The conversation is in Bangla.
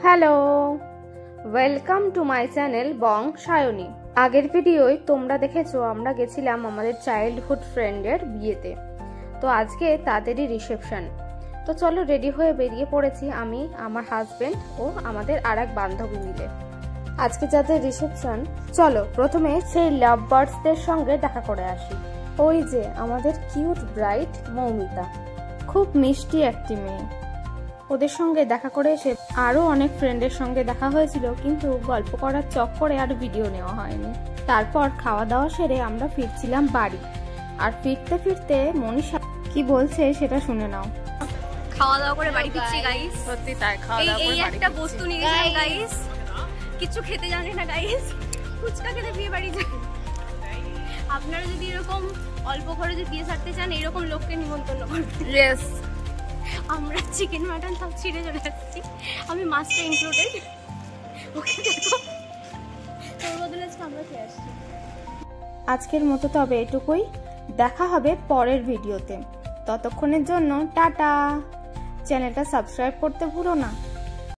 Hello, welcome to my channel Bong Sayani. আগের ভিডিওয় তোমরা দেখেছো আমরা গেছিলাম আমাদের চাইল্ডহুড ফ্রেন্ডের বিয়েতে। তো আজকে তাদেরই রিসেপশন। তো চলো রেডি হয়ে বেরিয়ে পড়েছি আমি, আমার হাজবেন্ড ও আমাদের আর এক বান্ধবী মিলে। আজকে যাদের রিসেপশন, চলো প্রথমে সেই লাভ বার্ডসদের সঙ্গে দেখা করে আসি। ওই যে আমাদের কিউট ব্রাইড মৌমিতা, খুব মিষ্টি একটি মেয়ে। ওদের সঙ্গে দেখা করে এসে আরো অনেক ফ্রেন্ডের সঙ্গে দেখা হয়েছিল, কিন্তু গল্প করার চক্করে আর ভিডিও নেওয়া হয়নি। তারপর খাওয়া দাওয়া সেরে আমরা ফিরছিলাম বাড়ি। আর ফিরতে ফিরতে মনীষা কি বলছে সেটা শুনে নাও। খাওয়া দাওয়া করে বাড়ি ফিরছি গাইস। সত্যি তাই, খাওয়া দাওয়া করে এই একটা বস্তু নিয়ে গেলাম গাইস, কিছু খেতে জানি না গাইস, ফুচকা খেতে বিয়ে বাড়ি যাই। আপনারা যদি এরকম অল্প খরচে বিয়ে সারতে চান, এরকম লোককে নিমন্ত্রণ করবেন। ইয়েস, আমরা চিকেন মাটন সব ছিঁড়ে চলে যাচ্ছি, আমি মাছটা ইনক্লুডেড। ওকে দেখো, তোর বদলে আমরা খেয়ে আসছি। আজকের মতো তবে এটুকুই, দেখা হবে পরের ভিডিওতে। ততক্ষণের জন্য টাটা। চ্যানেলটা সাবস্ক্রাইব করতে ভুলো না।